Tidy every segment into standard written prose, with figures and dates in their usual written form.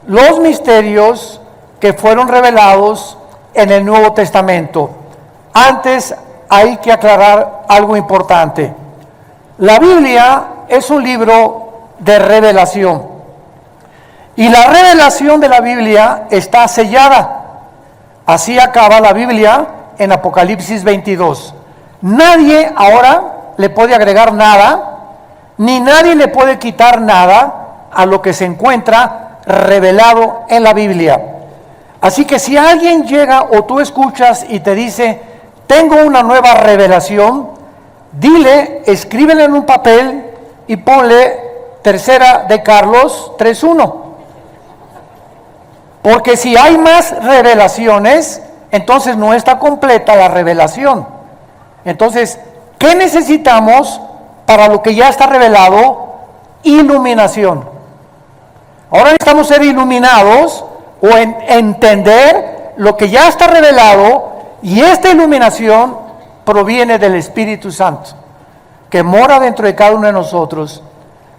los misterios que fueron revelados en el Nuevo Testamento. Antes hay que aclarar algo importante. La Biblia es un libro de revelación. Y la revelación de la Biblia está sellada. Así acaba la Biblia en Apocalipsis 22. Nadie ahora le puede agregar nada, ni nadie le puede quitar nada a lo que se encuentra revelado en la Biblia. Así que si alguien llega o tú escuchas y te dice, tengo una nueva revelación, dile, escríbele en un papel y ponle Tercera de Carlos 3:1. Porque si hay más revelaciones, entonces no está completa la revelación. Entonces, ¿qué necesitamos para lo que ya está revelado? Iluminación. Ahora necesitamos ser iluminados o entender lo que ya está revelado, y esta iluminación proviene del Espíritu Santo, que mora dentro de cada uno de nosotros.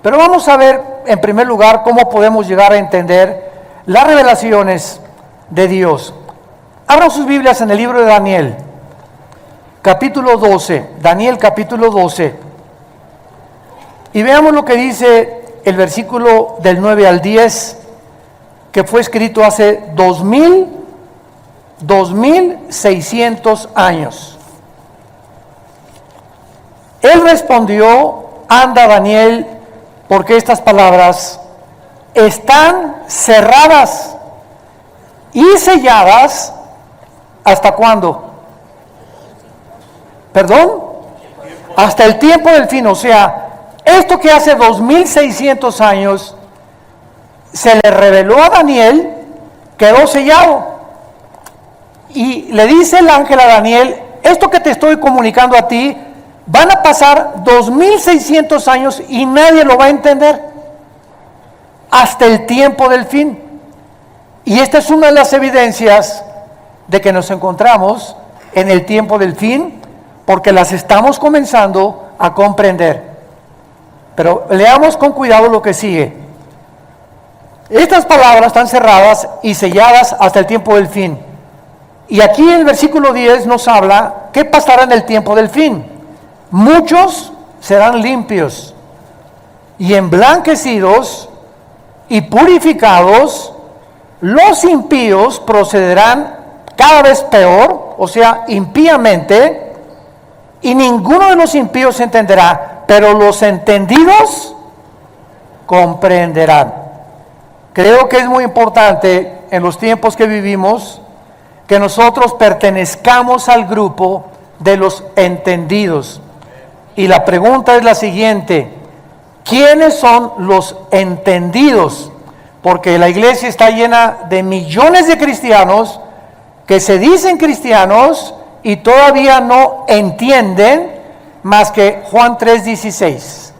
Pero vamos a ver, en primer lugar, cómo podemos llegar a entender las revelaciones de Dios. Abran sus Biblias en el libro de Daniel, capítulo 12. Daniel, capítulo 12. Y veamos lo que dice el versículo del 9 al 10, que fue escrito hace 2600 años. Él respondió, anda Daniel, porque estas palabras están cerradas y selladas. ¿Hasta cuándo? ¿Perdón? Hasta el tiempo del fin. O sea, esto que hace 2600 años se le reveló a Daniel, quedó sellado. Y le dice el ángel a Daniel, esto que te estoy comunicando a ti, van a pasar 2600 años y nadie lo va a entender hasta el tiempo del fin. Y esta es una de las evidencias de que nos encontramos en el tiempo del fin, porque las estamos comenzando a comprender. Pero leamos con cuidado lo que sigue. Estas palabras están cerradas y selladas hasta el tiempo del fin. Y aquí en el versículo 10 nos habla qué pasará en el tiempo del fin. Muchos serán limpios y emblanquecidos y purificados. Los impíos procederán cada vez peor, o sea, impíamente, y ninguno de los impíos entenderá, pero los entendidos comprenderán. Creo que es muy importante en los tiempos que vivimos que nosotros pertenezcamos al grupo de los entendidos. Y la pregunta es la siguiente: ¿quiénes son los entendidos? Porque la iglesia está llena de millones de cristianos que se dicen cristianos y todavía no entienden más que Juan 3:16.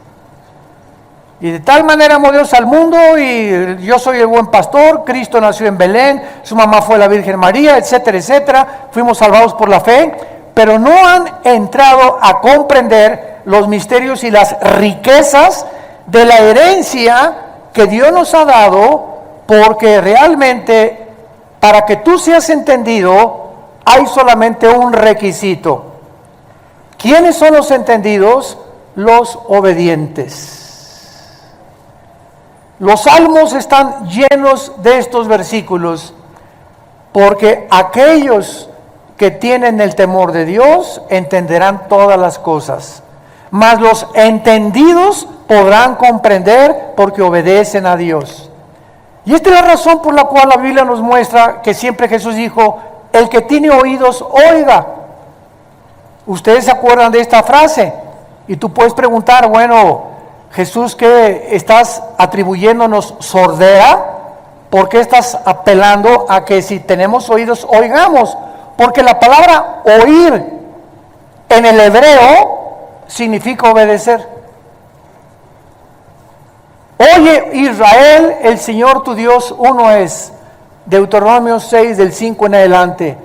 Y de tal manera amó Dios al mundo, y yo soy el buen pastor, Cristo nació en Belén, su mamá fue la Virgen María, etcétera, etcétera. Fuimos salvados por la fe, pero no han entrado a comprender los misterios y las riquezas de la herencia que Dios nos ha dado, porque realmente para que tú seas entendido hay solamente un requisito. ¿Quiénes son los entendidos? Los obedientes. Los salmos están llenos de estos versículos, porque aquellos que tienen el temor de Dios entenderán todas las cosas, mas los entendidos podrán comprender porque obedecen a Dios. Y esta es la razón por la cual la Biblia nos muestra que siempre Jesús dijo, el que tiene oídos, oiga. Ustedes se acuerdan de esta frase, y tú puedes preguntar, bueno, Jesús, ¿qué estás atribuyéndonos sordera? ¿Por qué estás apelando a que si tenemos oídos, oigamos? Porque la palabra oír en el hebreo significa obedecer. Oye Israel, el Señor tu Dios uno es. Deuteronomio 6 del 5 en adelante.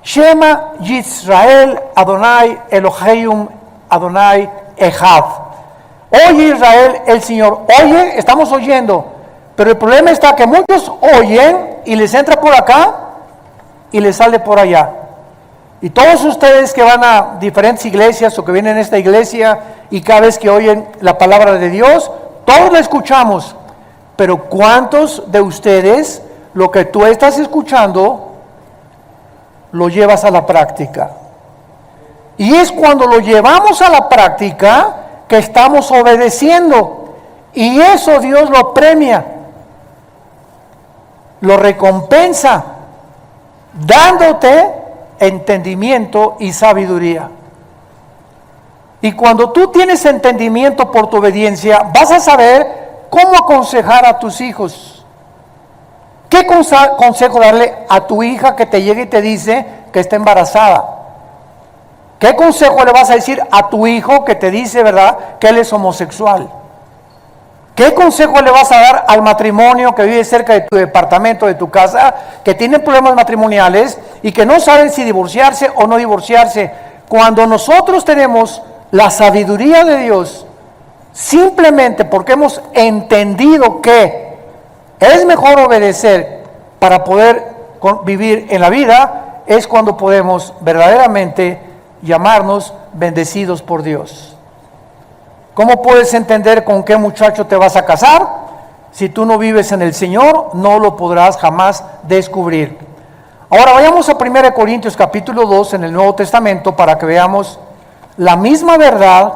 Shema Yisrael Adonai Elohim Adonai Echad. Oye Israel, el Señor. Oye, estamos oyendo. Pero el problema está que muchos oyen y les entra por acá y les sale por allá. Y todos ustedes que van a diferentes iglesias o que vienen a esta iglesia y cada vez que oyen la palabra de Dios, todos la escuchamos. Pero ¿cuántos de ustedes lo que tú estás escuchando lo llevas a la práctica? Y es cuando lo llevamos a la práctica que estamos obedeciendo. Y eso Dios lo premia, lo recompensa, dándote entendimiento y sabiduría. Y cuando tú tienes entendimiento por tu obediencia, vas a saber cómo aconsejar a tus hijos. ¿Qué consejo darle a tu hija que te llegue y te dice que está embarazada? ¿Qué consejo le vas a decir a tu hijo que te dice, verdad, que él es homosexual? ¿Qué consejo le vas a dar al matrimonio que vive cerca de tu departamento, de tu casa, que tienen problemas matrimoniales y que no saben si divorciarse o no divorciarse? Cuando nosotros tenemos la sabiduría de Dios, simplemente porque hemos entendido que es mejor obedecer para poder vivir en la vida, es cuando podemos verdaderamente llamarnos bendecidos por Dios. ¿Cómo puedes entender con qué muchacho te vas a casar? Si tú no vives en el Señor, no lo podrás jamás descubrir. Ahora vayamos a 1 Corintios capítulo 2 en el Nuevo Testamento para que veamos la misma verdad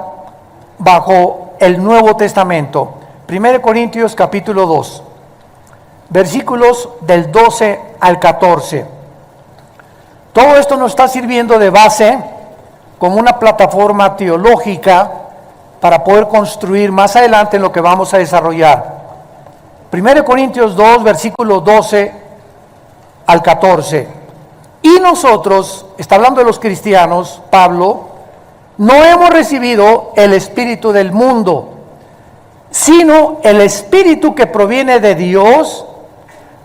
bajo el Nuevo Testamento. 1 Corintios capítulo 2, versículos del 12 al 14. Todo esto nos está sirviendo de base como una plataforma teológica para poder construir más adelante en lo que vamos a desarrollar. 1 Corintios 2, versículos 12 al 14. Y nosotros, está hablando de los cristianos, Pablo, no hemos recibido el espíritu del mundo, sino el espíritu que proviene de Dios,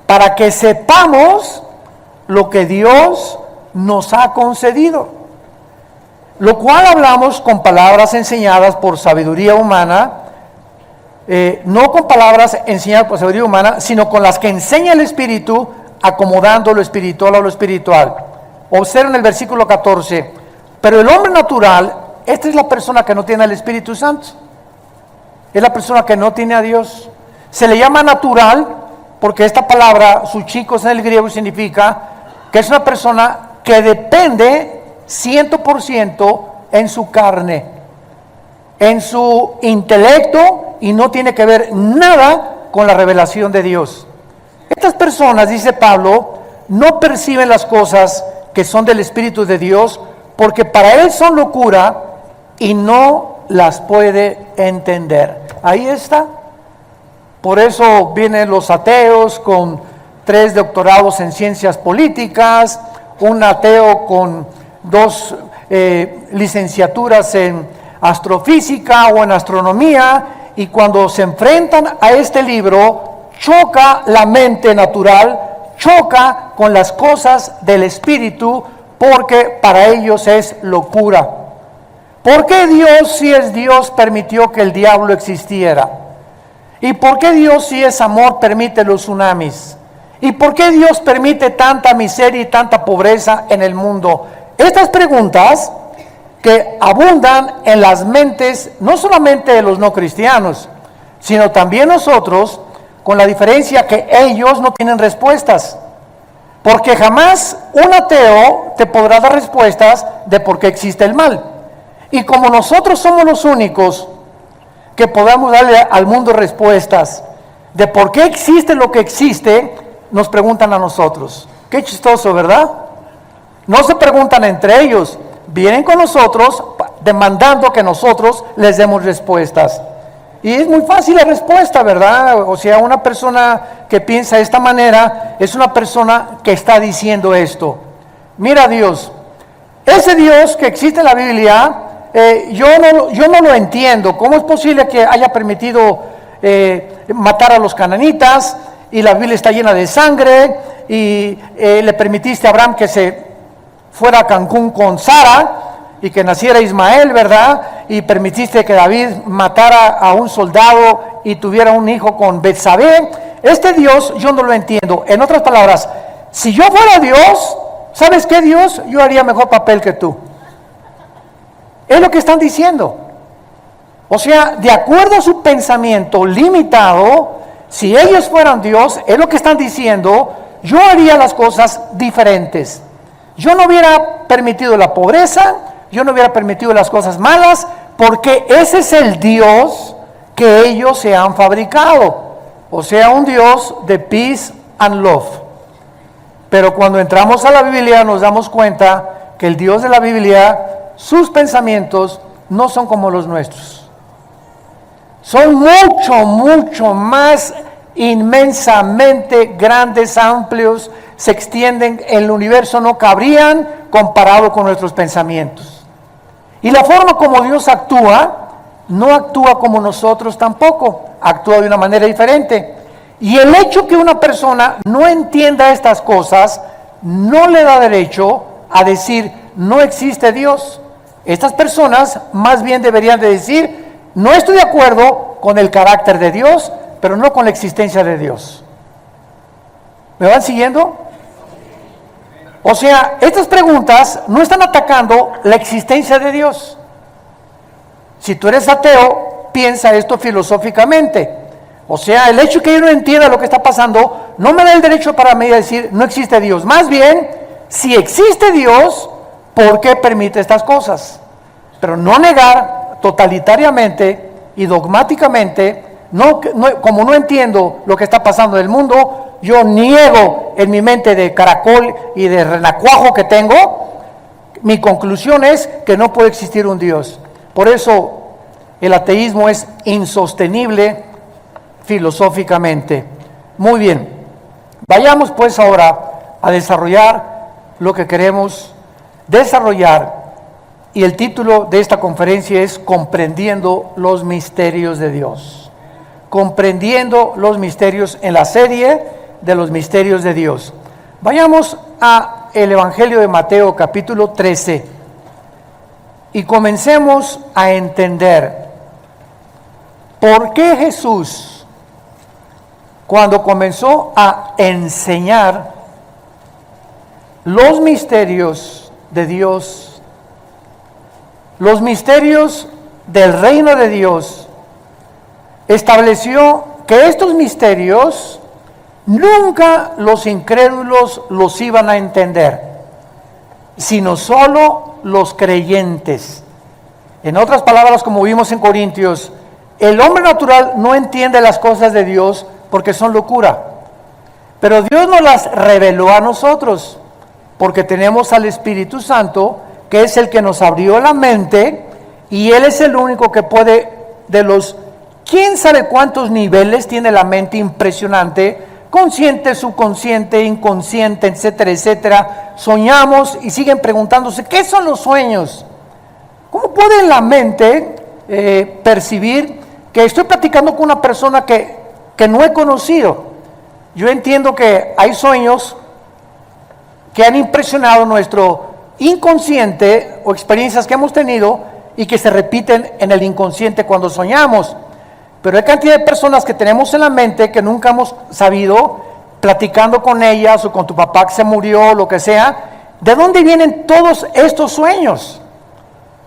para que sepamos lo que Dios nos ha concedido. Lo cual hablamos con palabras enseñadas por sabiduría humana, no con palabras enseñadas por sabiduría humana, sino con las que enseña el Espíritu, acomodando lo espiritual a lo espiritual. Observen el versículo 14. Pero el hombre natural, esta es la persona que no tiene el Espíritu Santo, es la persona que no tiene a Dios. Se le llama natural porque esta palabra, suchikos en el griego, significa que es una persona que depende 100% en su carne, en su intelecto, y no tiene que ver nada con la revelación de Dios. Estas personas, dice Pablo, no perciben las cosas que son del Espíritu de Dios, porque para él son locura y no las puede entender. Ahí está. Por eso vienen los ateos con 3 doctorados en ciencias políticas, un ateo con 2 licenciaturas en astrofísica o en astronomía, y cuando se enfrentan a este libro, choca la mente natural, choca con las cosas del Espíritu, porque para ellos es locura. ¿Por qué Dios, si es Dios, permitió que el diablo existiera? ¿Y por qué Dios, si es amor, permite los tsunamis? ¿Y por qué Dios permite tanta miseria y tanta pobreza en el mundo? Estas preguntas que abundan en las mentes no solamente de los no cristianos, sino también nosotros, con la diferencia que ellos no tienen respuestas. Porque jamás un ateo te podrá dar respuestas de por qué existe el mal. Y como nosotros somos los únicos que podamos darle al mundo respuestas de por qué existe lo que existe, nos preguntan a nosotros. Qué chistoso, ¿verdad? No se preguntan entre ellos, vienen con nosotros demandando que nosotros les demos respuestas. Y es muy fácil la respuesta, ¿verdad? O sea, una persona que piensa de esta manera es una persona que está diciendo esto. Mira Dios, ese Dios que existe en la Biblia, yo no lo entiendo. ¿Cómo es posible que haya permitido matar a los cananitas? Y la Biblia está llena de sangre, y le permitiste a Abraham que se fuera a Cancún con Sara, y que naciera Ismael, ¿verdad? Y permitiste que David matara a un soldado y tuviera un hijo con Betsabé. Este Dios yo no lo entiendo. En otras palabras, si yo fuera Dios, ¿sabes qué, Dios? Yo haría mejor papel que tú. Es lo que están diciendo. O sea, de acuerdo a su pensamiento limitado, si ellos fueran Dios, es lo que están diciendo, yo haría las cosas diferentes. Yo no hubiera permitido la pobreza, yo no hubiera permitido las cosas malas, porque ese es el Dios que ellos se han fabricado. O sea, un Dios de peace and love. Pero cuando entramos a la Biblia nos damos cuenta que el Dios de la Biblia, sus pensamientos no son como los nuestros. Son mucho más inmensamente grandes, amplios, se extienden, en el universo no cabrían comparado con nuestros pensamientos. Y la forma como Dios actúa, no actúa como nosotros tampoco, actúa de una manera diferente. Y el hecho que una persona no entienda estas cosas, no le da derecho a decir, no existe Dios. Estas personas más bien deberían de decir, no estoy de acuerdo con el carácter de Dios, pero no con la existencia de Dios. ¿Me van siguiendo? O sea, estas preguntas no están atacando la existencia de Dios. Si tú eres ateo, piensa esto filosóficamente. O sea, el hecho que yo no entienda lo que está pasando no me da el derecho para mí a decir no existe Dios. Más bien, si existe Dios, ¿por qué permite estas cosas? Pero no negar totalitariamente y dogmáticamente, como no entiendo lo que está pasando en el mundo, yo niego en mi mente de caracol y de renacuajo que tengo, mi conclusión es que no puede existir un Dios. Por eso el ateísmo es insostenible filosóficamente. Muy bien, vayamos pues ahora a desarrollar lo que queremos desarrollar, y el título de esta conferencia es Comprendiendo los misterios de Dios. Comprendiendo los misterios, en la serie de los misterios de Dios. Vayamos a el Evangelio de Mateo capítulo 13 y comencemos a entender por qué Jesús, cuando comenzó a enseñar los misterios de Dios, los misterios del reino de Dios, estableció que estos misterios nunca los incrédulos los iban a entender, sino solo los creyentes. En otras palabras, como vimos en Corintios, el hombre natural no entiende las cosas de Dios porque son locura, pero Dios nos las reveló a nosotros, porque tenemos al Espíritu Santo, que es el que nos abrió la mente, y Él es el único que puede, de los quién sabe cuántos niveles tiene la mente impresionante, consciente, subconsciente, inconsciente, etcétera, etcétera. Soñamos y siguen preguntándose, ¿qué son los sueños? ¿Cómo puede la mente percibir que estoy platicando con una persona que no he conocido? Yo entiendo que hay sueños que han impresionado nuestro inconsciente o experiencias que hemos tenido y que se repiten en el inconsciente cuando soñamos. Pero hay cantidad de personas que tenemos en la mente que nunca hemos sabido, platicando con ellas o con tu papá que se murió, lo que sea. ¿De dónde vienen todos estos sueños?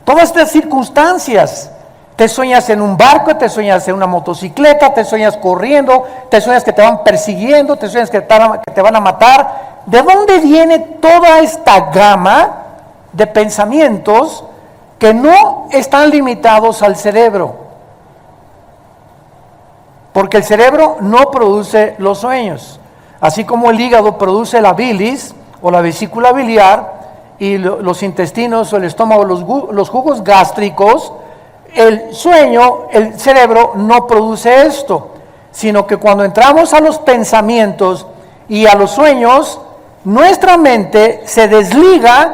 Todas estas circunstancias. Te sueñas en un barco, te sueñas en una motocicleta, te sueñas corriendo, te sueñas que te van persiguiendo, te sueñas que te van a matar. ¿De dónde viene toda esta gama de pensamientos que no están limitados al cerebro? Porque el cerebro no produce los sueños, así como el hígado produce la bilis o la vesícula biliar y los intestinos o el estómago, los jugos gástricos. El sueño, el cerebro no produce esto, sino que cuando entramos a los pensamientos y a los sueños, nuestra mente se desliga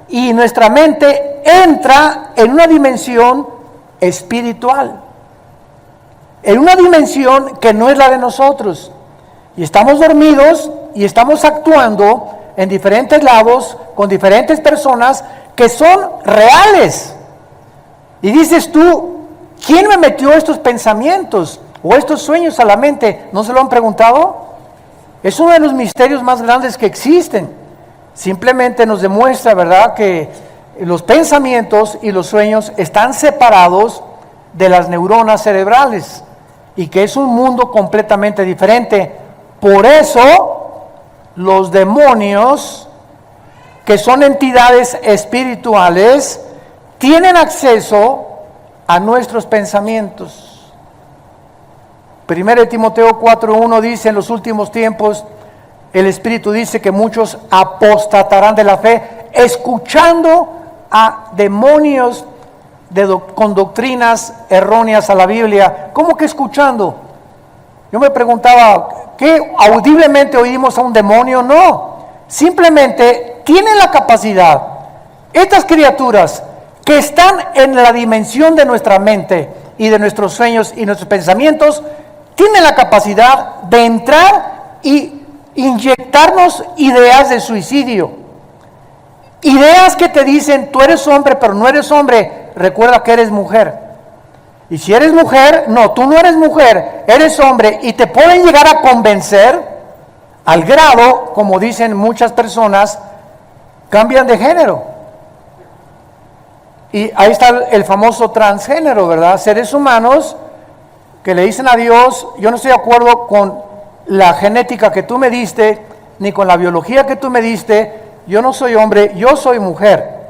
y nuestra mente entra en una dimensión espiritual, en una dimensión que no es la de nosotros, y estamos dormidos y estamos actuando en diferentes lados con diferentes personas que son reales. Y dices tú, ¿quién me metió estos pensamientos o estos sueños a la mente? ¿No se lo han preguntado? Es uno de los misterios más grandes que existen. Simplemente nos demuestra, ¿verdad?, que los pensamientos y los sueños están separados de las neuronas cerebrales y que es un mundo completamente diferente. Por eso los demonios, que son entidades espirituales, tienen acceso a nuestros pensamientos. 1 Timoteo 4:1 dice: en los últimos tiempos el Espíritu dice que muchos apostatarán de la fe, escuchando a demonios con doctrinas erróneas a la Biblia. ¿Cómo que escuchando? Yo me preguntaba, ¿qué audiblemente oímos a un demonio? No, simplemente tienen la capacidad, estas criaturas que están en la dimensión de nuestra mente y de nuestros sueños y nuestros pensamientos, tienen la capacidad de entrar y inyectarnos ideas de suicidio, ideas que te dicen: tú eres hombre pero no eres hombre, recuerda que eres mujer, y si eres mujer, no, tú no eres mujer, eres hombre, y te pueden llegar a convencer al grado, como dicen muchas personas, cambian de género. Y ahí está el famoso transgénero, ¿verdad? Seres humanos que le dicen a Dios: yo no estoy de acuerdo con la genética que tú me diste, ni con la biología que tú me diste, yo no soy hombre, yo soy mujer,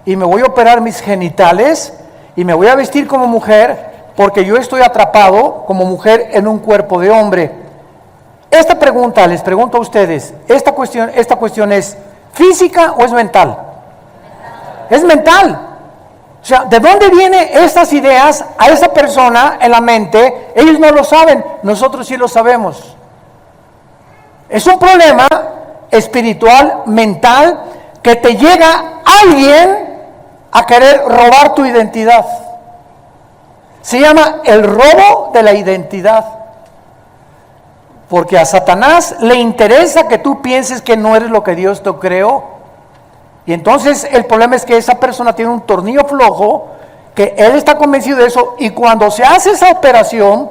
y me voy a operar mis genitales, y me voy a vestir como mujer, porque yo estoy atrapado como mujer en un cuerpo de hombre. Esta pregunta, les pregunto a ustedes, ¿esta cuestión es física o es mental? Es mental. O sea, ¿de dónde vienen estas ideas a esa persona en la mente? Ellos no lo saben, nosotros sí lo sabemos. Es un problema espiritual, mental, que te llega alguien a querer robar tu identidad. Se llama el robo de la identidad. Porque a Satanás le interesa que tú pienses que no eres lo que Dios te creó. Y entonces el problema es que esa persona tiene un tornillo flojo, que él está convencido de eso, y cuando se hace esa operación,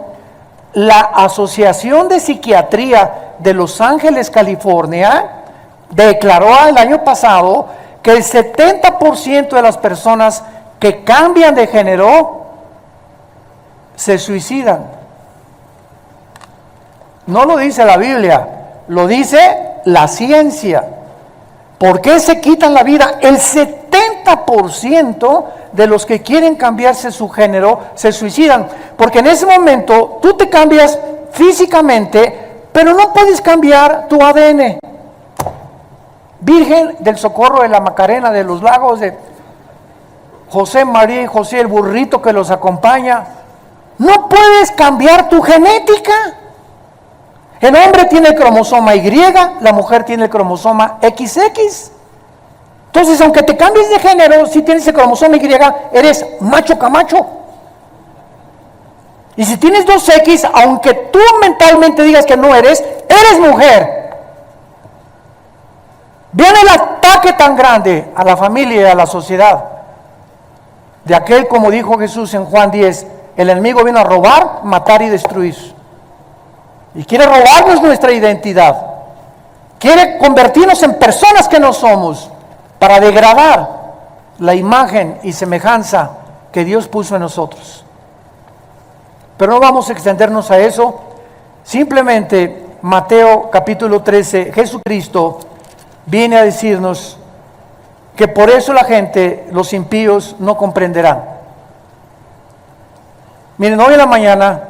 la Asociación de Psiquiatría de Los Ángeles, California, declaró el año pasado que el 70% de las personas que cambian de género se suicidan. No lo dice la Biblia, lo dice la ciencia. ¿Por qué se quitan la vida? El 70% de los que quieren cambiarse su género se suicidan, porque en ese momento tú te cambias físicamente, pero no puedes cambiar tu ADN. Virgen del Socorro de la Macarena, de los Lagos, de José, María y José, el burrito que los acompaña, no puedes cambiar tu genética. El hombre tiene el cromosoma Y, la mujer tiene el cromosoma XX. Entonces, aunque te cambies de género, si tienes el cromosoma Y, eres macho camacho. Y si tienes 2X, aunque tú mentalmente digas que no eres mujer. Viene el ataque tan grande a la familia y a la sociedad, de aquel, como dijo Jesús en Juan 10, el enemigo vino a robar, matar y destruir. Y quiere robarnos nuestra identidad. Quiere convertirnos en personas que no somos, para degradar la imagen y semejanza que Dios puso en nosotros. Pero no vamos a extendernos a eso. Simplemente Mateo capítulo 13, Jesucristo viene a decirnos que por eso la gente, los impíos, no comprenderán. Miren, hoy en la mañana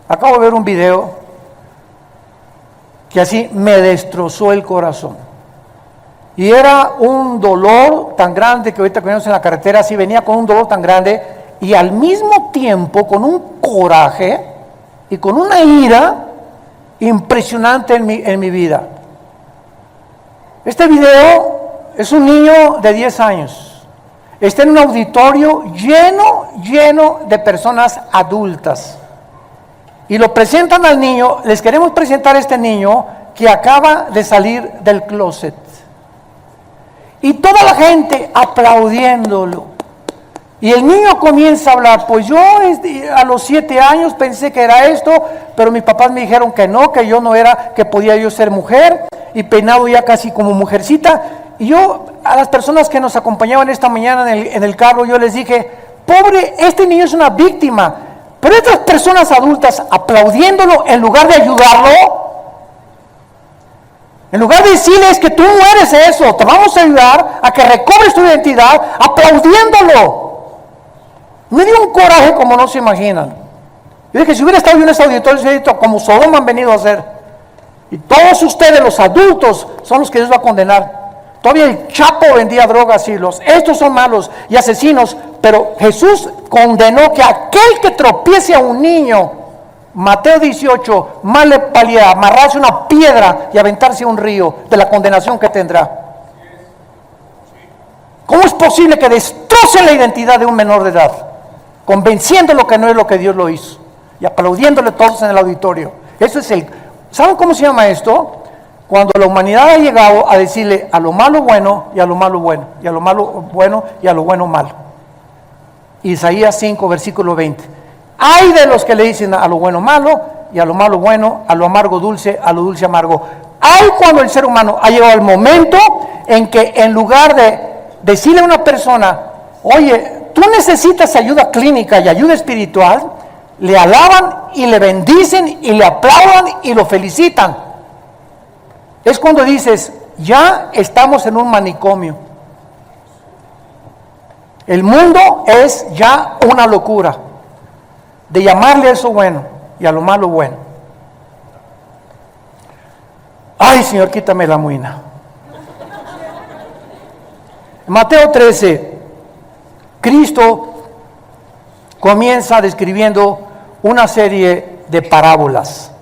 acabo de ver un video que así me destrozó el corazón. Y era un dolor tan grande que ahorita que venimos en la carretera, así venía con un dolor tan grande y al mismo tiempo con un coraje y con una ira impresionante en mi vida. Este video es un niño de 10 años. Está en un auditorio lleno de personas adultas. Y lo presentan al niño. Les queremos presentar a este niño que acaba de salir del closet. Y toda la gente aplaudiéndolo. Y el niño comienza a hablar, pues yo a los 7 años pensé que era esto, pero mis papás me dijeron que no, que yo no era, que podía yo ser mujer, y peinado ya casi como mujercita. Y yo a las personas que nos acompañaban esta mañana en el carro, yo les dije, pobre, este niño es una víctima, pero estas personas adultas aplaudiéndolo en lugar de ayudarlo, en lugar de decirles que tú no eres eso, te vamos a ayudar a que recobres tu identidad, aplaudiéndolo. Me dio un coraje como no se imaginan. Yo dije, si hubiera estado yo en ese auditorio, como Sodoma han venido a hacer. Y todos ustedes, los adultos, son los que Dios va a condenar. Todavía el Chapo vendía drogas y estos son malos y asesinos, pero Jesús condenó que aquel que tropiece a un niño, Mateo 18, más le valía amarrarse una piedra y aventarse a un río de la condenación que tendrá. ¿Cómo es posible que destrocen la identidad de un menor de edad? Convenciéndolo que no es lo que Dios lo hizo y aplaudiéndole todos en el auditorio. Eso es ¿saben cómo se llama esto? Cuando la humanidad ha llegado a decirle a lo malo bueno y a lo malo bueno, y a lo malo bueno y a lo bueno malo. Isaías 5, versículo 20. Hay de los que le dicen a lo bueno malo y a lo malo bueno, a lo amargo dulce, a lo dulce amargo. Hay cuando el ser humano ha llegado al momento en que en lugar de decirle a una persona, oye, tú necesitas ayuda clínica y ayuda espiritual, le alaban y le bendicen y le aplaudan y lo felicitan. Es cuando dices, ya estamos en un manicomio. El mundo es ya una locura de llamarle a eso bueno y a lo malo bueno. Ay, Señor, quítame la muina. Mateo 13, Cristo comienza describiendo una serie de parábolas.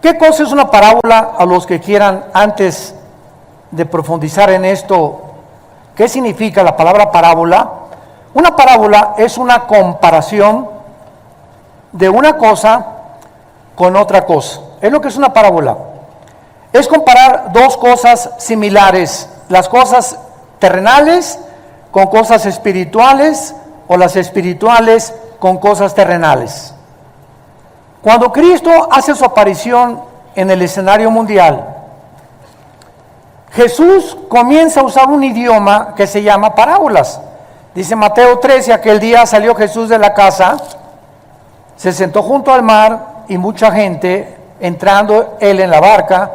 ¿Qué cosa es una parábola? A los que quieran, antes de profundizar en esto, ¿qué significa la palabra parábola? Una parábola es una comparación de una cosa con otra cosa. Es lo que es una parábola. Es comparar dos cosas similares, las cosas terrenales con cosas espirituales o las espirituales con cosas terrenales. Cuando Cristo hace su aparición en el escenario mundial, Jesús comienza a usar un idioma que se llama parábolas. Dice Mateo 13, aquel día salió Jesús de la casa, se sentó junto al mar y mucha gente, entrando él en la barca,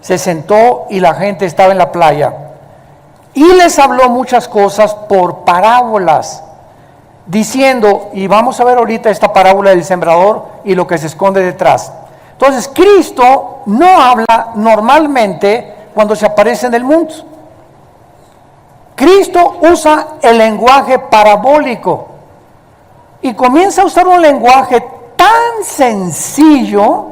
se sentó y la gente estaba en la playa. Y les habló muchas cosas por parábolas, diciendo, y vamos a ver ahorita esta parábola del sembrador y lo que se esconde detrás. Entonces, Cristo no habla normalmente cuando se aparece en el mundo. Cristo usa el lenguaje parabólico y comienza a usar un lenguaje tan sencillo,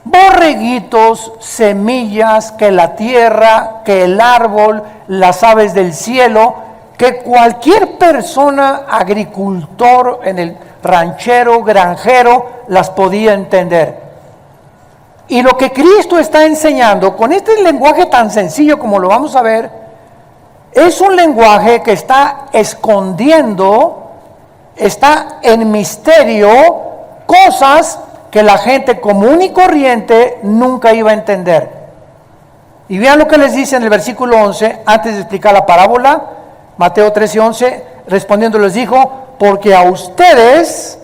borreguitos, semillas, que la tierra, que el árbol, las aves del cielo, que cualquier persona, agricultor, en el ranchero, granjero, las podía entender. Y lo que Cristo está enseñando con este lenguaje tan sencillo como lo vamos a ver, es un lenguaje que está escondiendo, está en misterio, cosas que la gente común y corriente nunca iba a entender. Y vean lo que les dice en el versículo 11, antes de explicar la parábola, Mateo 13:11, respondiendo les dijo, porque a ustedes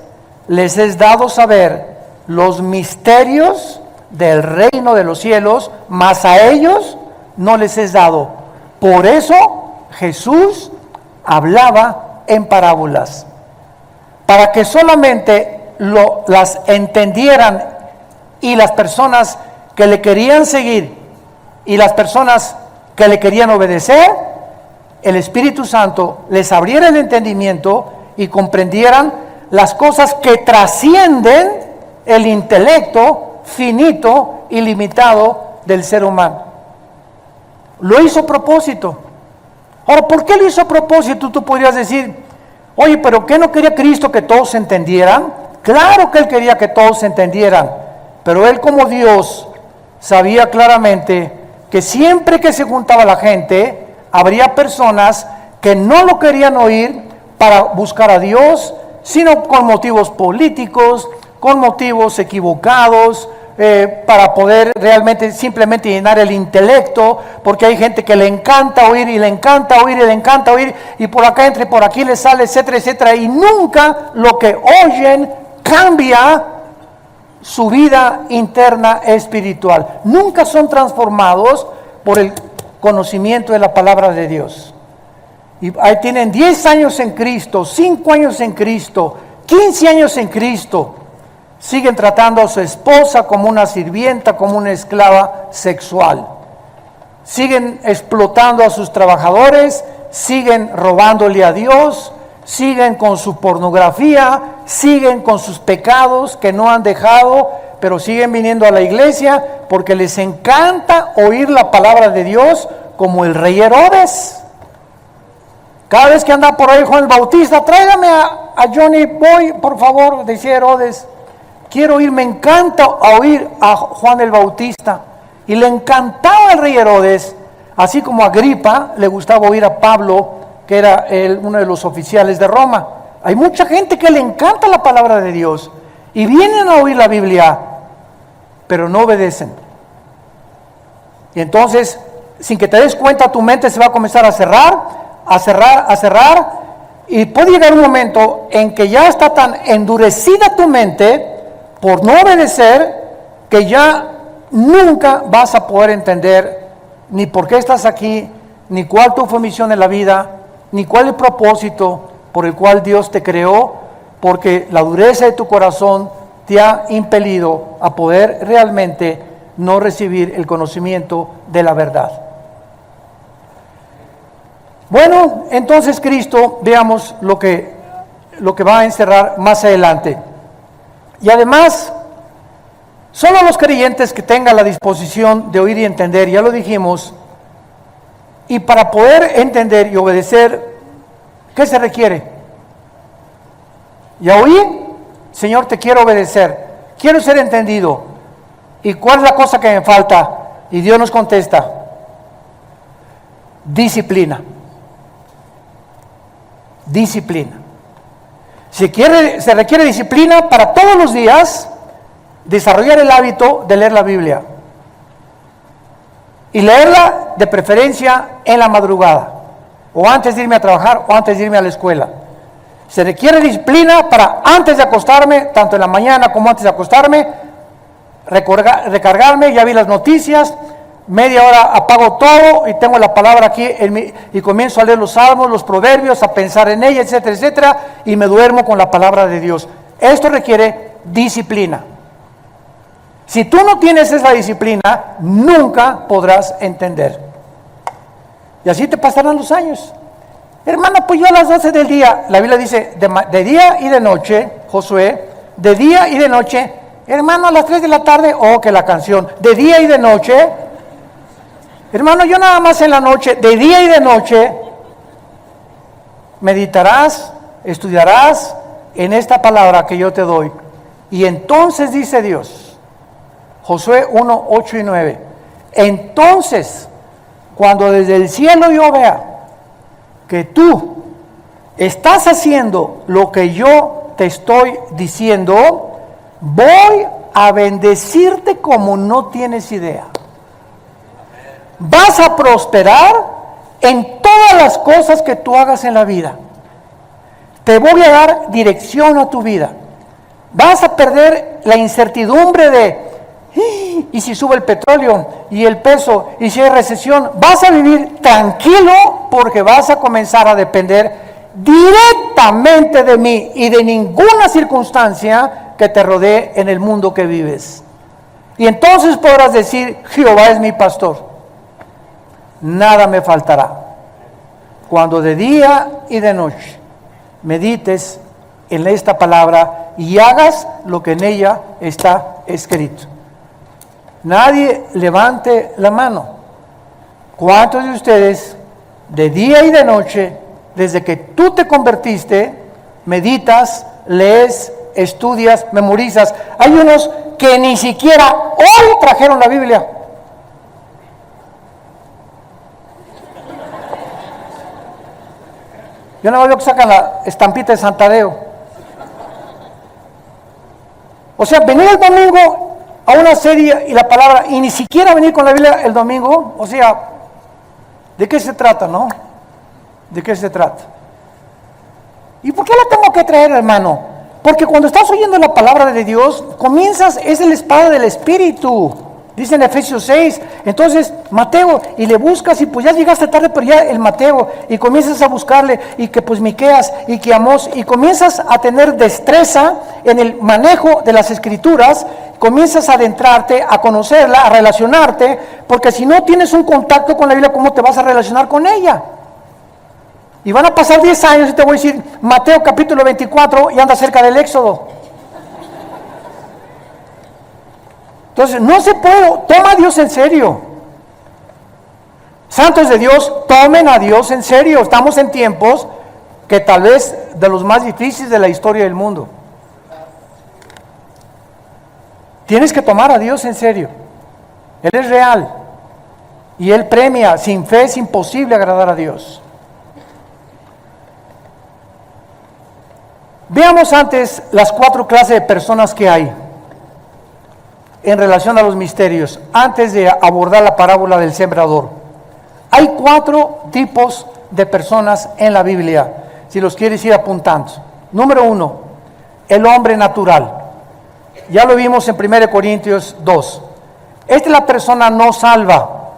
les es dado saber los misterios del reino de los cielos, mas a ellos no les es dado. Por eso Jesús hablaba en parábolas, para que solamente las entendieran, y las personas que le querían seguir y las personas que le querían obedecer, el Espíritu Santo les abriera el entendimiento y comprendieran las cosas que trascienden el intelecto finito y limitado del ser humano. Lo hizo a propósito. Ahora, ¿por qué lo hizo a propósito? Tú podrías decir, oye, pero ¿qué no quería Cristo que todos entendieran? Claro que Él quería que todos entendieran, pero Él como Dios sabía claramente que siempre que se juntaba la gente, habría personas que no lo querían oír para buscar a Dios, sino con motivos políticos, con motivos equivocados, para poder realmente simplemente llenar el intelecto, porque hay gente que le encanta oír y le encanta oír y le encanta oír, y por acá entra y por aquí le sale, etcétera, etcétera, y nunca lo que oyen cambia su vida interna espiritual. Nunca son transformados por el conocimiento de la palabra de Dios. Y ahí tienen 10 años en Cristo, 5 años en Cristo, 15 años en Cristo. Siguen tratando a su esposa como una sirvienta, como una esclava sexual. Siguen explotando a sus trabajadores, siguen robándole a Dios, siguen con su pornografía, siguen con sus pecados que no han dejado, pero siguen viniendo a la iglesia porque les encanta oír la palabra de Dios, como el rey Herodes. Cada vez que anda por ahí Juan el Bautista, tráigame a Johnny Boy, por favor, decía Herodes. Quiero oír, me encanta oír a Juan el Bautista. Y le encantaba al rey Herodes, así como a Agripa le gustaba oír a Pablo, que era uno de los oficiales de Roma. Hay mucha gente que le encanta la palabra de Dios y vienen a oír la Biblia, pero no obedecen. Y entonces, sin que te des cuenta, tu mente se va a comenzar a cerrar, y puede llegar un momento en que ya está tan endurecida tu mente por no obedecer, que ya nunca vas a poder entender ni por qué estás aquí, ni cuál tu fue misión en la vida, ni cuál el propósito por el cual Dios te creó, porque la dureza de tu corazón te ha impelido a poder realmente no recibir el conocimiento de la verdad. Bueno, entonces Cristo, veamos lo que va a encerrar más adelante. Y además, solo los creyentes que tengan la disposición de oír y entender, ya lo dijimos, y para poder entender y obedecer, ¿qué se requiere? Ya oí, Señor, te quiero obedecer, quiero ser entendido. ¿Y cuál es la cosa que me falta? Y Dios nos contesta: disciplina. Disciplina. Se requiere disciplina para todos los días desarrollar el hábito de leer la Biblia. Y leerla de preferencia en la madrugada, o antes de irme a trabajar, o antes de irme a la escuela. Se requiere disciplina para antes de acostarme, tanto en la mañana como antes de acostarme, recargarme, ya vi las noticias, media hora apago todo y tengo la palabra aquí y comienzo a leer los salmos, los proverbios, a pensar en ella, etcétera, etcétera, y me duermo con la palabra de Dios. Esto requiere disciplina. Si tú no tienes esa disciplina, nunca podrás entender. Y así te pasarán los años. Hermano, pues yo a las 12 del día, la Biblia dice, de día y de noche, Josué, de día y de noche. Hermano, a las 3 de la tarde, oh, que la canción, de día y de noche. Hermano, yo nada más en la noche, de día y de noche, meditarás, estudiarás en esta palabra que yo te doy. Y entonces dice Dios, Josué 1, 8 y 9, entonces, cuando desde el cielo yo vea que tú estás haciendo lo que yo te estoy diciendo, voy a bendecirte como no tienes idea. Vas a prosperar en todas las cosas que tú hagas en la vida. Te voy a dar dirección a tu vida. Vas a perder la incertidumbre de y si sube el petróleo y el peso y si hay recesión. Vas a vivir tranquilo porque vas a comenzar a depender directamente de mí y de ninguna circunstancia que te rodee en el mundo que vives. Y entonces podrás decir, Jehová es mi pastor, nada me faltará. Cuando de día y de noche medites en esta palabra y hagas lo que en ella está escrito. Nadie levante la mano. ¿Cuántos de ustedes de día y de noche, desde que tú te convertiste, meditas, lees, estudias, memorizas? Hay unos que ni siquiera hoy trajeron la Biblia. Yo no veo que sacan la estampita de Santadeo. O sea, venir el domingo a una serie y la palabra, y ni siquiera venir con la Biblia el domingo, o sea, ¿de qué se trata, no? ¿De qué se trata? ¿Y por qué la tengo que traer, hermano? Porque cuando estás oyendo la palabra de Dios, comienzas, es el espada del Espíritu. Dice en Efesios 6, entonces Mateo, y le buscas y pues ya llegaste tarde, pero ya el Mateo, y comienzas a buscarle, y que pues Miqueas, y que Amós, y comienzas a tener destreza en el manejo de las Escrituras, comienzas a adentrarte, a conocerla, a relacionarte, porque si no tienes un contacto con la Biblia, ¿cómo te vas a relacionar con ella? Y van a pasar 10 años y te voy a decir, Mateo capítulo 24, y anda cerca del Éxodo. Entonces, no se puede, toma a Dios en serio. Santos de Dios, tomen a Dios en serio. Estamos en tiempos que tal vez de los más difíciles de la historia del mundo. Tienes que tomar a Dios en serio. Él es real. Y Él premia. Sin fe es imposible agradar a Dios. Veamos antes las 4 clases de personas que hay en relación a los misterios, antes de abordar la parábola del sembrador. Hay 4 tipos de personas en la Biblia, si los quieres ir apuntando. Número 1, el hombre natural. Ya lo vimos en 1 Corintios 2. Esta es la persona no salva,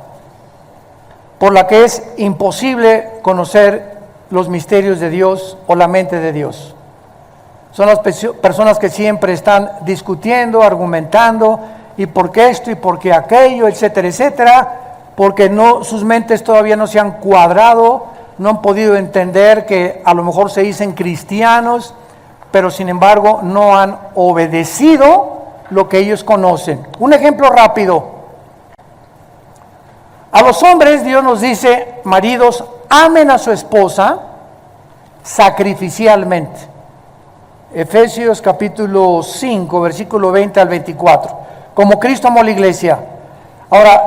por la que es imposible conocer los misterios de Dios o la mente de Dios. Son las personas que siempre están discutiendo, argumentando, y por qué esto y por qué aquello, etcétera, etcétera, porque sus mentes todavía no se han cuadrado, no han podido entender que a lo mejor se dicen cristianos, pero sin embargo no han obedecido lo que ellos conocen. Un ejemplo rápido. A los hombres Dios nos dice, maridos, amen a su esposa sacrificialmente. Efesios capítulo 5, versículo 20 al 24. Como Cristo amó a la iglesia. Ahora,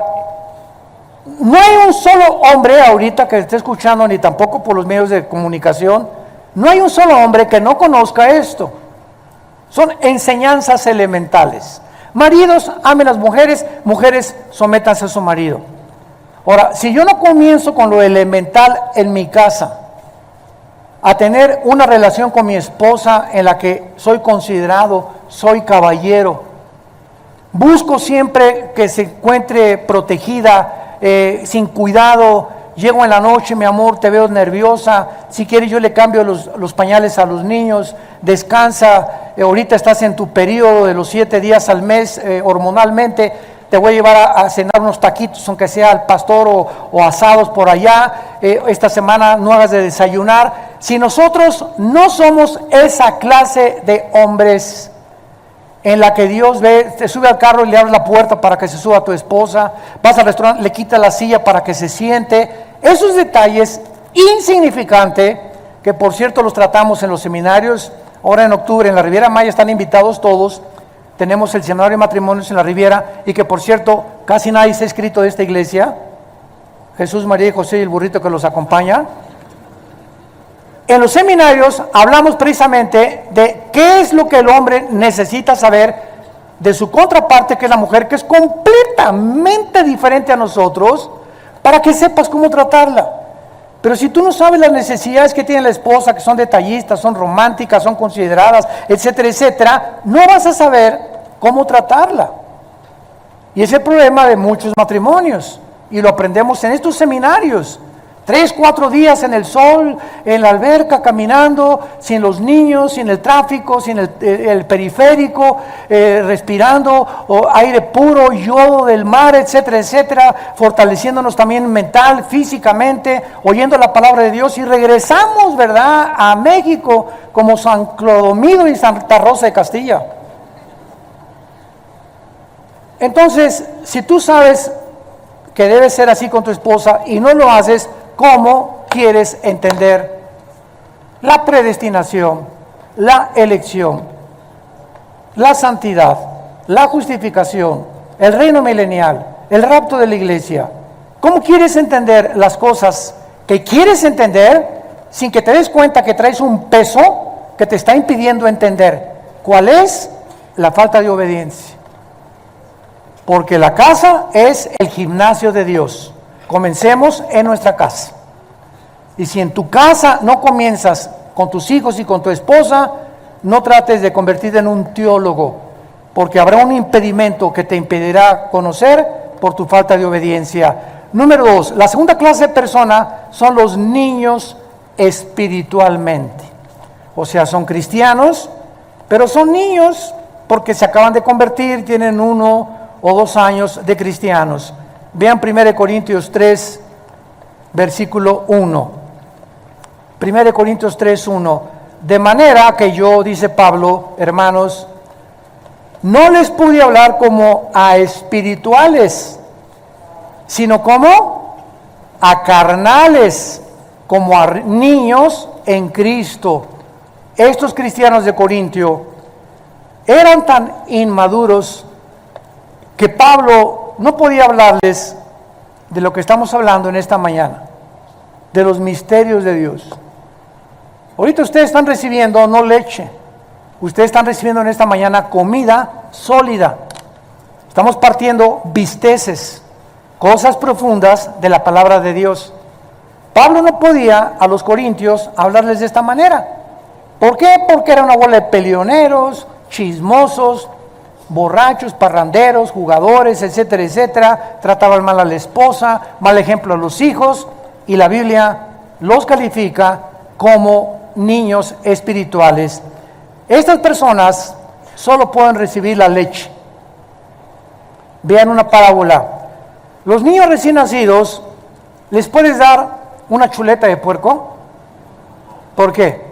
no hay un solo hombre ahorita que esté escuchando, ni tampoco por los medios de comunicación, no hay un solo hombre que no conozca esto. Son enseñanzas elementales. Maridos, amen a las mujeres, mujeres, sométanse a su marido. Ahora, si yo no comienzo con lo elemental en mi casa, a tener una relación con mi esposa en la que soy considerado, soy caballero, busco siempre que se encuentre protegida, sin cuidado, llego en la noche, mi amor, te veo nerviosa, si quieres yo le cambio los pañales a los niños, descansa, ahorita estás en tu periodo de los 7 días al mes hormonalmente, te voy a llevar a cenar unos taquitos, aunque sea al pastor o asados por allá, esta semana no hagas de desayunar. Si nosotros no somos esa clase de hombres en la que Dios ve, te sube al carro y le abre la puerta para que se suba a tu esposa, vas al restaurante, le quita la silla para que se siente, esos detalles insignificantes, que por cierto los tratamos en los seminarios, ahora en octubre en la Riviera Maya están invitados todos, tenemos el seminario de matrimonios en la Riviera, y que por cierto casi nadie se ha inscrito de esta iglesia, Jesús, María y José y el burrito que los acompaña. En los seminarios hablamos precisamente de qué es lo que el hombre necesita saber de su contraparte, que es la mujer, que es completamente diferente a nosotros, para que sepas cómo tratarla. Pero si tú no sabes las necesidades que tiene la esposa, que son detallistas, son románticas, son consideradas, etcétera, etcétera, no vas a saber cómo tratarla. Y es el problema de muchos matrimonios, y lo aprendemos en estos seminarios. 3, 4 días en el sol, en la alberca, caminando, sin los niños, sin el tráfico, sin el periférico, respirando aire puro, yodo del mar, etcétera, etcétera, fortaleciéndonos también mental, físicamente, oyendo la palabra de Dios, y regresamos, ¿verdad?, a México como San Clodomiro y Santa Rosa de Castilla. Entonces, si tú sabes que debe ser así con tu esposa y no lo haces, ¿cómo quieres entender la predestinación, la elección, la santidad, la justificación, el reino milenial, el rapto de la iglesia? ¿Cómo quieres entender las cosas que quieres entender sin que te des cuenta que traes un peso que te está impidiendo entender cuál es la falta de obediencia. Porque la casa es el gimnasio de Dios. Comencemos en nuestra casa. Y si en tu casa no comienzas con tus hijos y con tu esposa, no trates de convertirte en un teólogo, porque habrá un impedimento que te impedirá conocer por tu falta de obediencia. Número 2, la segunda clase de persona son los niños espiritualmente. O sea, son cristianos, pero son niños porque se acaban de convertir, tienen 1 o 2 años de cristianos. Vean 1 Corintios 3, versículo 1. 1 Corintios 3, 1. De manera que yo, dice Pablo, hermanos, no les pude hablar como a espirituales, sino como a carnales, como a niños en Cristo. Estos cristianos de Corintio eran tan inmaduros que Pablo no podía hablarles de lo que estamos hablando en esta mañana, de los misterios de Dios. Ahorita ustedes están recibiendo no leche, ustedes están recibiendo en esta mañana comida sólida. Estamos partiendo bisteces, cosas profundas de la palabra de Dios. Pablo no podía a los corintios hablarles de esta manera. ¿Por qué? Porque era una bola de peleoneros, chismosos, borrachos, parranderos, jugadores, etcétera, etcétera. Trataban mal a la esposa, mal ejemplo a los hijos, y la Biblia los califica como niños espirituales. Estas personas solo pueden recibir la leche. Vean una parábola. Los niños recién nacidos, ¿les puedes dar una chuleta de puerco? ¿Por qué?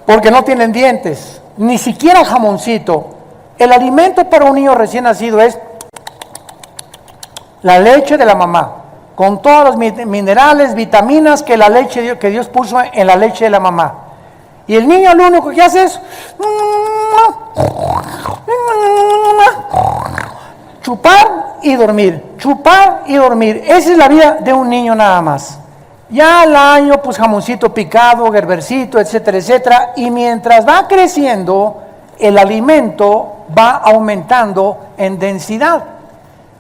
Porque no tienen dientes, ni siquiera jamoncito. El alimento para un niño recién nacido es la leche de la mamá, con todos los minerales, vitaminas que la leche que Dios puso en la leche de la mamá. Y el niño lo único que hace es chupar y dormir, chupar y dormir. Esa es la vida de un niño nada más. Ya al año, pues jamoncito picado, gerbercito, etcétera, etcétera. Y mientras va creciendo, el alimento va aumentando en densidad.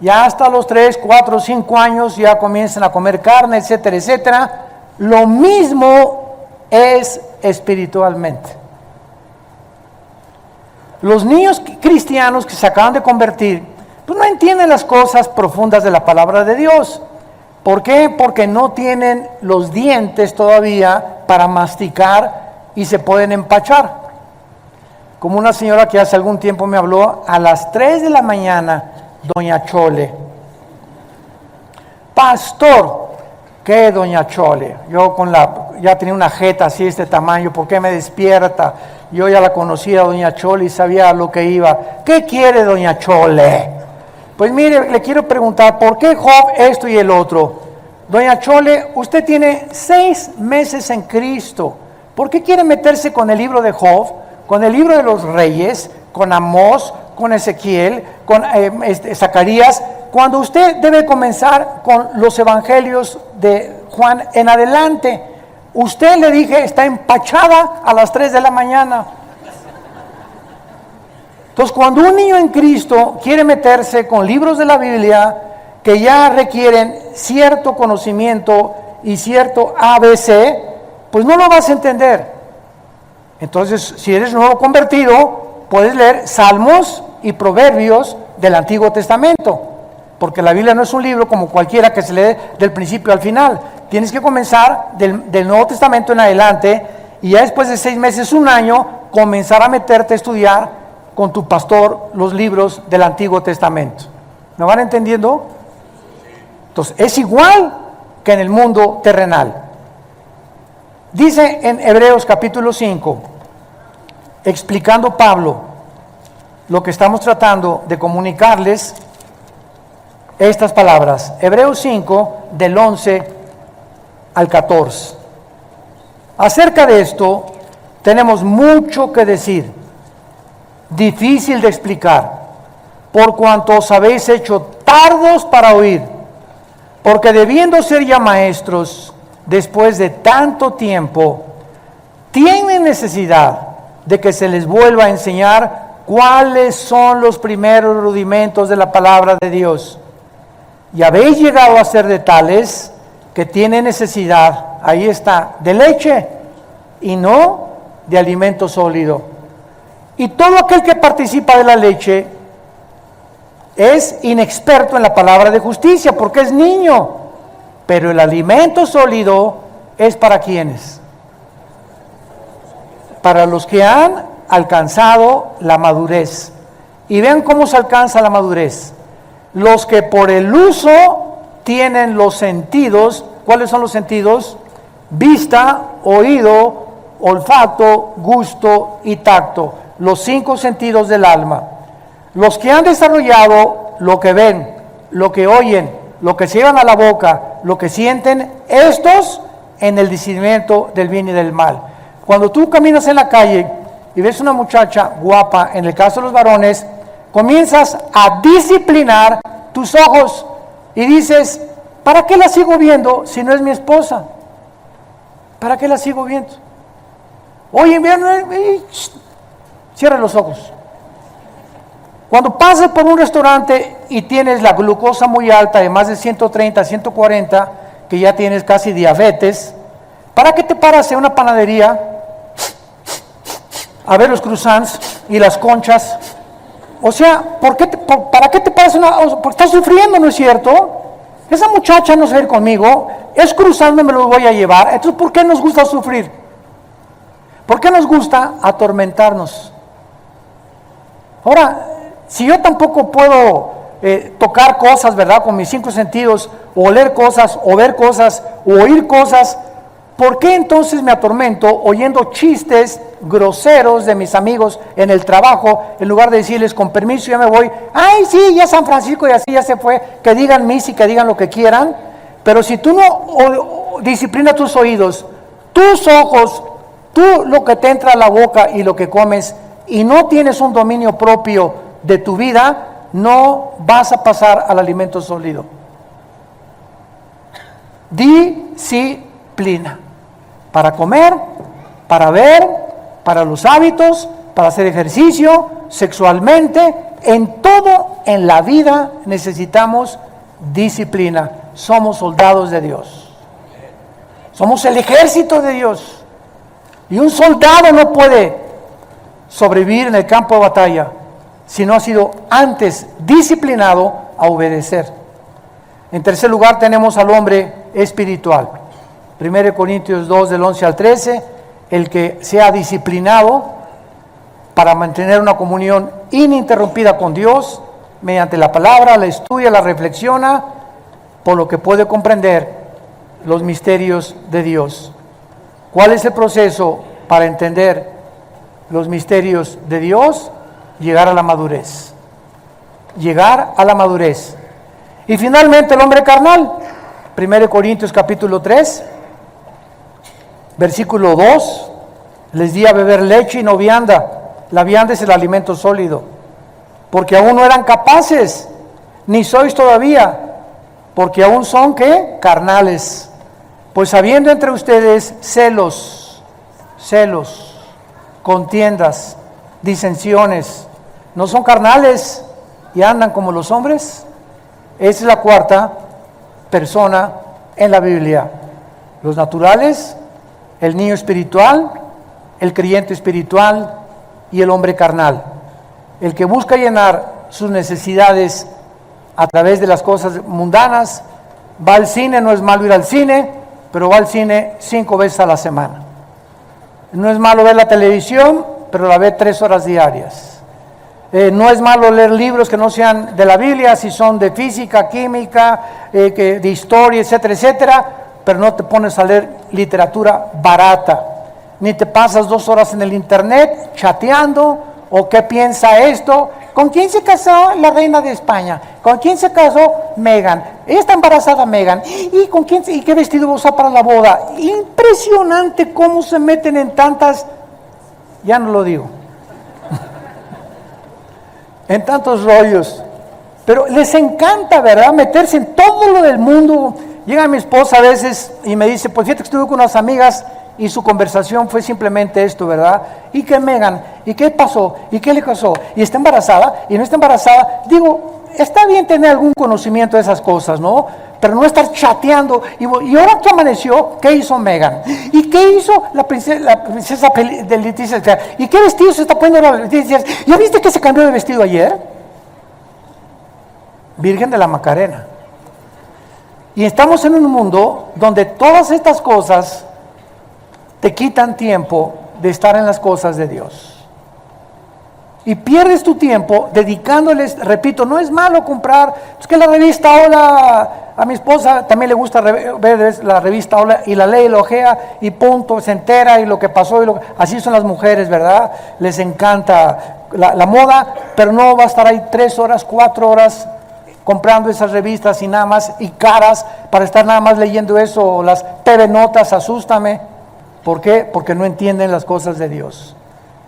Ya hasta los 3, 4, 5 años ya comienzan a comer carne, etcétera, etcétera. Lo mismo es espiritualmente. Los niños cristianos que se acaban de convertir, pues no entienden las cosas profundas de la palabra de Dios. ¿Por qué? Porque no tienen los dientes todavía para masticar y se pueden empachar. Como una señora que hace algún tiempo me habló a las 3 de la mañana, doña Chole. Pastor, ¿qué doña Chole? Yo ya tenía una jeta así de este tamaño, ¿por qué me despierta? Yo ya la conocía, doña Chole, y sabía a lo que iba. ¿Qué quiere doña Chole? Pues mire, le quiero preguntar, ¿por qué Job esto y el otro? Doña Chole, usted tiene 6 meses en Cristo. ¿Por qué quiere meterse con el libro de Job, con el libro de los reyes, con Amós, con Ezequiel, con Zacarías, cuando usted debe comenzar con los evangelios de Juan en adelante? Usted, le dije, está empachada a las 3 de la mañana. Entonces, cuando un niño en Cristo quiere meterse con libros de la Biblia que ya requieren cierto conocimiento y cierto ABC, pues no lo vas a entender. Entonces, si eres nuevo convertido, puedes leer Salmos y Proverbios del Antiguo Testamento, porque la Biblia no es un libro como cualquiera que se lee del principio al final. Tienes que comenzar del Nuevo Testamento en adelante, y ya después de 6 meses, 1 año, comenzar a meterte a estudiar con tu pastor los libros del Antiguo Testamento. ¿Me van entendiendo? Entonces, es igual que en el mundo terrenal. Dice en Hebreos capítulo 5, explicando Pablo lo que estamos tratando de comunicarles, estas palabras. Hebreos 5, del 11 al 14. Acerca de esto, tenemos mucho que decir, difícil de explicar, por cuanto os habéis hecho tardos para oír, porque debiendo ser ya maestros, después de tanto tiempo, tienen necesidad de que se les vuelva a enseñar cuáles son los primeros rudimentos de la palabra de Dios. Y habéis llegado a ser de tales que tienen necesidad, ahí está, de leche y no de alimento sólido. Y todo aquel que participa de la leche es inexperto en la palabra de justicia porque es niño, pero el alimento sólido es para quienes, para los que han alcanzado la madurez. Y vean cómo se alcanza la madurez. Los que por el uso tienen los sentidos. ¿Cuáles son los sentidos? Vista, oído, olfato, gusto y tacto. Los 5 sentidos del alma. Los que han desarrollado lo que ven, lo que oyen, lo que se llevan a la boca, lo que sienten, estos en el discernimiento del bien y del mal. Cuando tú caminas en la calle y ves una muchacha guapa, en el caso de los varones, comienzas a disciplinar tus ojos y dices, ¿para qué la sigo viendo si no es mi esposa? ¿Para qué la sigo viendo? Oye, cierra los ojos. Cuando pasas por un restaurante y tienes la glucosa muy alta de más de 130, 140, que ya tienes casi diabetes, ¿para qué te paras en una panadería a ver los croissants y las conchas? O sea, ¿para qué te paras porque estás sufriendo, ¿no es cierto? Esa muchacha no se va a ir conmigo, es cruzando, me lo voy a llevar. Entonces, ¿por qué nos gusta sufrir? ¿Por qué nos gusta atormentarnos? Ahora, si yo tampoco puedo tocar cosas, ¿verdad? Con mis 5 sentidos, o oler cosas, o ver cosas, o oír cosas, ¿por qué entonces me atormento oyendo chistes groseros de mis amigos en el trabajo, en lugar de decirles con permiso, ya me voy, ay sí, ya San Francisco y así ya se fue, que digan misa y que digan lo que quieran? Pero si tú no disciplinas tus oídos, tus ojos, tú lo que te entra a la boca y lo que comes, y no tienes un dominio propio de tu vida, no vas a pasar al alimento sólido. Disciplina. Para comer, para ver, para los hábitos, para hacer ejercicio, sexualmente, en todo en la vida necesitamos disciplina. Somos soldados de Dios. Somos el ejército de Dios. Y un soldado no puede sobrevivir en el campo de batalla si no ha sido antes disciplinado a obedecer. En tercer lugar tenemos al hombre espiritual. 1 Corintios 2 del 11 al 13, el que sea disciplinado para mantener una comunión ininterrumpida con Dios mediante la palabra, la estudia, la reflexiona, por lo que puede comprender los misterios de Dios. ¿Cuál es el proceso para entender los misterios de Dios? Llegar a la madurez. Llegar a la madurez. Y finalmente el hombre carnal. 1 Corintios capítulo 3, versículo 2. Les di a beber leche y no vianda. La vianda es el alimento sólido. Porque aún no eran capaces, ni sois todavía, porque aún son, ¿qué? Carnales. Pues habiendo entre ustedes celos, contiendas, disensiones, ¿no son carnales y andan como los hombres? Esa es la cuarta persona en la Biblia. Los naturales, el niño espiritual, el creyente espiritual y el hombre carnal. El que busca llenar sus necesidades a través de las cosas mundanas, va al cine, no es malo ir al cine, pero va al cine 5 veces a la semana. No es malo ver la televisión, pero la ve 3 horas diarias. No es malo leer libros que no sean de la Biblia, si son de física, química, de historia, etcétera, etcétera, pero no te pones a leer literatura barata, ni te pasas 2 horas en el internet chateando, o qué piensa esto, ¿con quién se casó la reina de España? ¿Con quién se casó Meghan? Ella está embarazada Meghan, ¿y con quién y qué vestido va a usar para la boda? Impresionante cómo se meten en tantas, ya no lo digo, en tantos rollos, pero les encanta, ¿verdad?, meterse en todo lo del mundo, Llega mi esposa a veces y me dice, pues fíjate que estuve con unas amigas y su conversación fue simplemente esto, ¿verdad? ¿Y qué, Megan? ¿Y qué pasó? ¿Y qué le pasó? ¿Y está embarazada? ¿Y no está embarazada? Digo, está bien tener algún conocimiento de esas cosas, ¿no? Pero no estar chateando. Y ahora que amaneció, ¿qué hizo Megan? ¿Y qué hizo la princesa de Leticia? ¿Y qué vestido se está poniendo la Leticia? ¿Ya viste que se cambió de vestido ayer? Virgen de la Macarena. Y estamos en un mundo donde todas estas cosas te quitan tiempo de estar en las cosas de Dios. Y pierdes tu tiempo dedicándoles, repito, no es malo comprar, es que la revista Hola, a mi esposa también le gusta ver la revista Hola y la lee y la ojea y punto, se entera y lo que pasó, así son las mujeres, ¿verdad? Les encanta la moda, pero no va a estar ahí 3 horas, 4 horas comprando esas revistas y nada más, y caras, para estar nada más leyendo eso, o las TV Notas, asústame. ¿Por qué? Porque no entienden las cosas de Dios.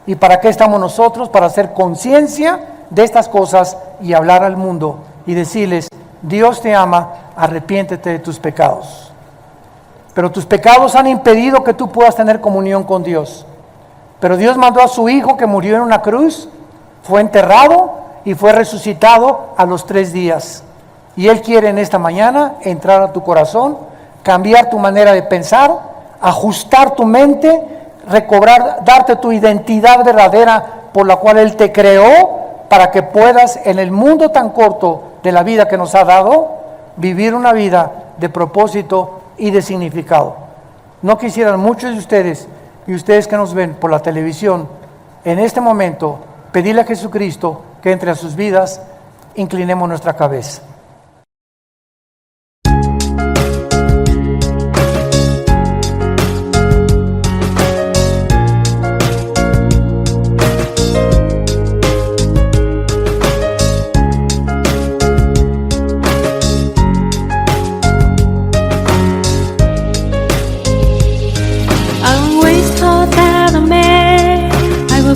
¿Y para qué estamos nosotros? Para hacer conciencia de estas cosas y hablar al mundo y decirles, Dios te ama, arrepiéntete de tus pecados. Pero tus pecados han impedido que tú puedas tener comunión con Dios. Pero Dios mandó a su Hijo que murió en una cruz, fue enterrado y fue resucitado a los 3 días. Y Él quiere en esta mañana entrar a tu corazón, cambiar tu manera de pensar, ajustar tu mente, recobrar, darte tu identidad verdadera por la cual Él te creó, para que puedas en el mundo tan corto de la vida que nos ha dado, vivir una vida de propósito y de significado. No quisieran muchos de ustedes, y ustedes que nos ven por la televisión, en este momento, pedirle a Jesucristo que entre a sus vidas. Inclinemos nuestra cabeza.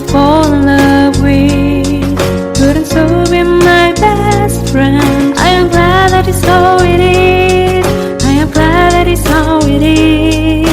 Fall in love with, couldn't so be my best friend. I am glad that it's so it is. I am glad that it's so it is.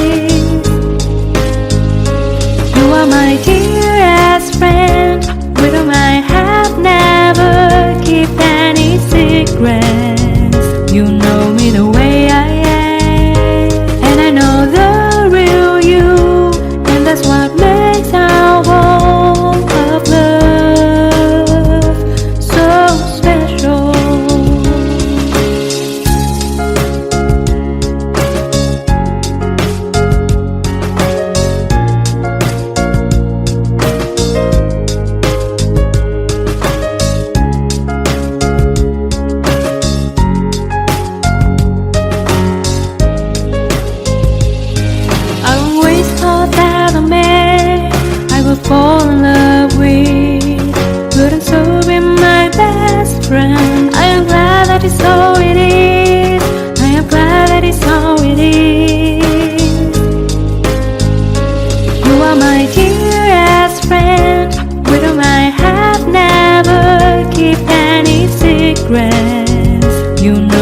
You are my dearest friend, with whom I have never kept any secrets. You know me the way I am, and I know the real you, and that's what makes our world of love so special. I always thought that a man I would fall in love with couldn't so be my best friend. I am glad that it's so it is. I am glad that it's so it is. You are my dearest friend, with whom I have never kept any secrets. You know